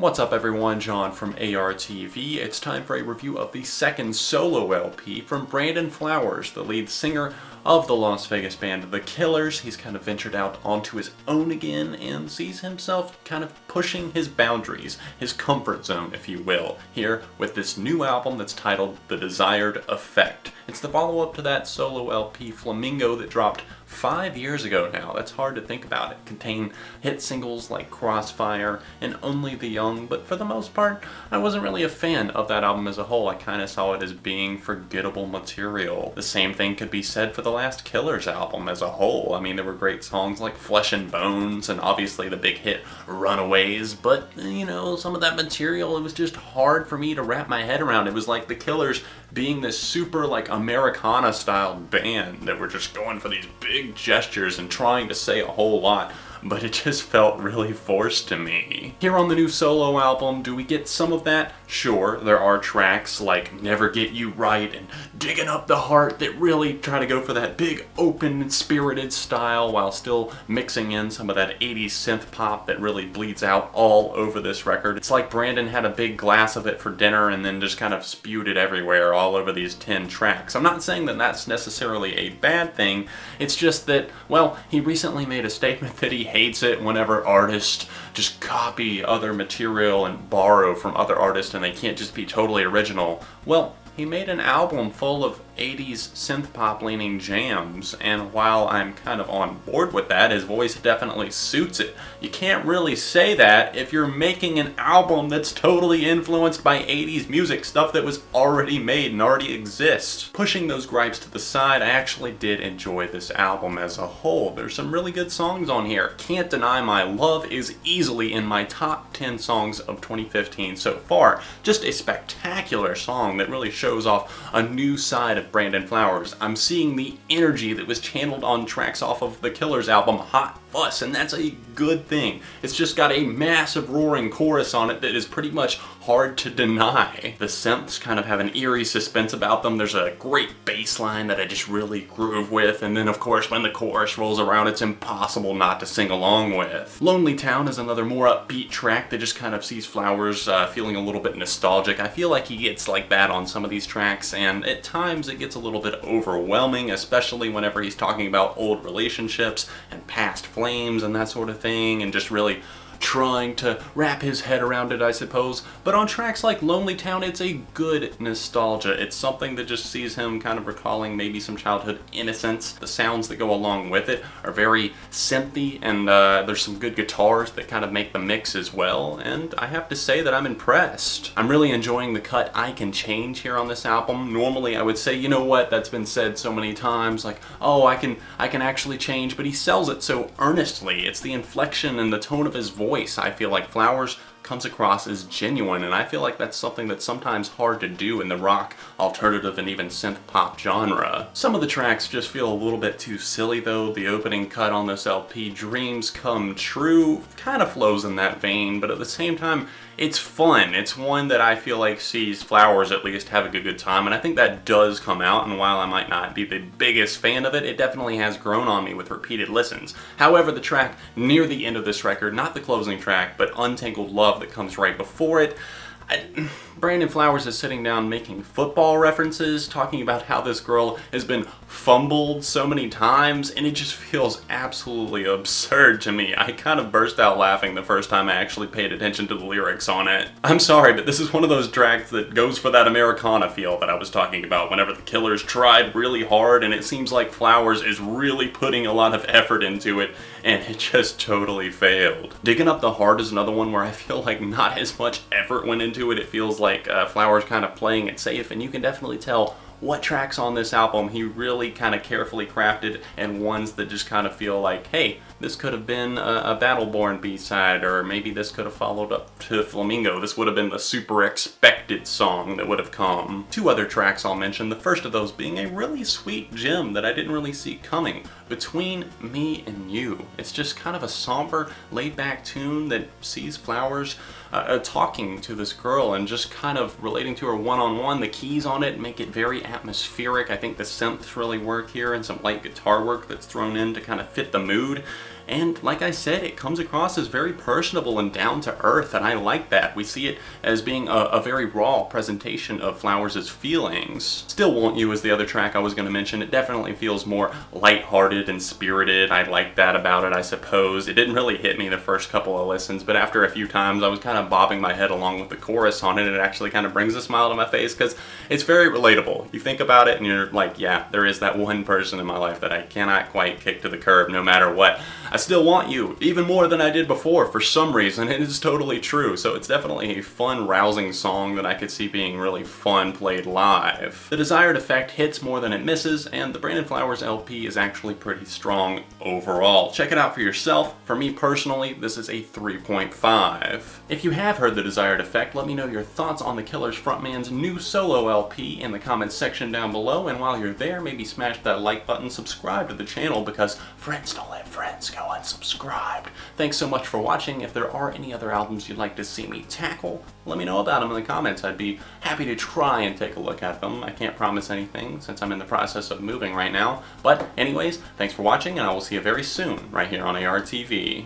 What's up everyone, John from ARTV. It's time for a review of the second solo LP from Brandon Flowers, the lead singer of the Las Vegas band The Killers. He's kind of ventured out onto his own again and sees himself kind of pushing his boundaries, his comfort zone, if you will, here with this new album that's titled The Desired Effect. It's the follow-up to that solo LP Flamingo that dropped 5 years ago now. That's hard to think about. It contained hit singles like Crossfire and Only the Young, but for the most part, I wasn't really a fan of that album as a whole. I kind of saw it as being forgettable material. The same thing could be said for the last Killers album as a whole. I mean, there were great songs like Flesh and Bones and obviously the big hit Runaways, but, you know, some of that material, it was just hard for me to wrap my head around. It was like the Killers being this super, like, Americana-style band that were just going for these big gestures and trying to say a whole lot, but it just felt really forced to me. Here on the new solo album, do we get some of that? Sure, there are tracks like Never Get You Right and Digging Up the Heart that really try to go for that big, open, spirited style while still mixing in some of that 80s synth pop that really bleeds out all over this record. It's like Brandon had a big glass of it for dinner and then just kind of spewed it everywhere all over these 10 tracks. I'm not saying that that's necessarily a bad thing, it's just that, well, he recently made a statement that he hates it whenever artists just copy other material and borrow from other artists and they can't just be totally original. Well, he made an album full of 80s synth pop leaning jams, and while I'm kind of on board with that, his voice definitely suits it. You can't really say that if you're making an album that's totally influenced by 80s music, stuff that was already made and already exists. Pushing those gripes to the side, I actually did enjoy this album as a whole. There's some really good songs on here. Can't Deny My Love is easily in my top 10 songs of 2015 so far. Just a spectacular song that really shows off a new side of Brandon Flowers. I'm seeing the energy that was channeled on tracks off of the Killers album Hot Fuss, and that's a good thing. It's just got a massive roaring chorus on it that is pretty much hard to deny. The synths kind of have an eerie suspense about them. There's a great bass line that I just really groove with, and then of course when the chorus rolls around it's impossible not to sing along with. Lonely Town is another more upbeat track that just kind of sees Flowers feeling a little bit nostalgic. I feel like he gets like that on some of these tracks, and at times it gets a little bit overwhelming, especially whenever he's talking about old relationships and past flames and that sort of thing, and just really trying to wrap his head around it, I suppose. But on tracks like Lonely Town, it's a good nostalgia. It's something that just sees him kind of recalling maybe some childhood innocence. The sounds that go along with it are very synthy, and there's some good guitars that kind of make the mix as well, and I have to say that I'm impressed. I'm really enjoying the cut I Can Change here on this album. Normally I would say, you know what, that's been said so many times, like, oh, I can actually change, but he sells it so earnestly. It's the inflection and the tone of his voice. I feel like Flowers comes across as genuine, and I feel like that's something that's sometimes hard to do in the rock, alternative, and even synth pop genre. Some of the tracks just feel a little bit too silly though. The opening cut on this LP, Dreams Come True, kind of flows in that vein, but at the same time, it's fun. It's one that I feel like sees Flowers at least have a good time, and I think that does come out, and while I might not be the biggest fan of it, it definitely has grown on me with repeated listens. However, the track near the end of this record, not the closing track, but Untangled Love that comes right before it, Brandon Flowers is sitting down making football references, talking about how this girl has been fumbled so many times, and it just feels absolutely absurd to me. I kind of burst out laughing the first time I actually paid attention to the lyrics on it. I'm sorry, but this is one of those tracks that goes for that Americana feel that I was talking about whenever the Killers tried really hard, and it seems like Flowers is really putting a lot of effort into it, and it just totally failed. Digging Up the Heart is another one where I feel like not as much effort went into it. It feels like Flowers kind of playing it safe, and you can definitely tell what tracks on this album he really kind of carefully crafted, and ones that just kind of feel like, hey, this could have been a Battleborn B-side, or maybe this could have followed up to Flamingo. This would have been the super expected song that would have come. Two other tracks I'll mention, the first of those being a really sweet gem that I didn't really see coming, Between Me and You. It's just kind of a somber, laid-back tune that sees Flowers talking to this girl and just kind of relating to her one-on-one. The keys on it make it very atmospheric. I think the synths really work here, and some light guitar work that's thrown in to kind of fit the mood. And like I said, it comes across as very personable and down to earth, and I like that. We see it as being a very raw presentation of Flowers' feelings. Still Want You is the other track I was going to mention. It definitely feels more lighthearted and spirited. I like that about it, I suppose. It didn't really hit me the first couple of listens, but after a few times I was kind of bobbing my head along with the chorus on it. It actually kind of brings a smile to my face because it's very relatable. You think about it and you're like, yeah, there is that one person in my life that I cannot quite kick to the curb no matter what. I still want you, even more than I did before for some reason. It is totally true. So it's definitely a fun, rousing song that I could see being really fun played live. The desired effect hits more than it misses, and the Brandon Flowers LP is actually pretty strong overall. Check it out for yourself. For me personally, this is a 3.5. If you have heard the desired effect, let me know your thoughts on the Killers frontman's new solo LP in the comments section down below, and while you're there, maybe smash that like button, subscribe to the channel, because friends don't let friends go unsubscribed. Thanks so much for watching. If there are any other albums you'd like to see me tackle, let me know about them in the comments. I'd be happy to try and take a look at them. I can't promise anything since I'm in the process of moving right now. But anyways, thanks for watching, and I will see you very soon right here on ARTV.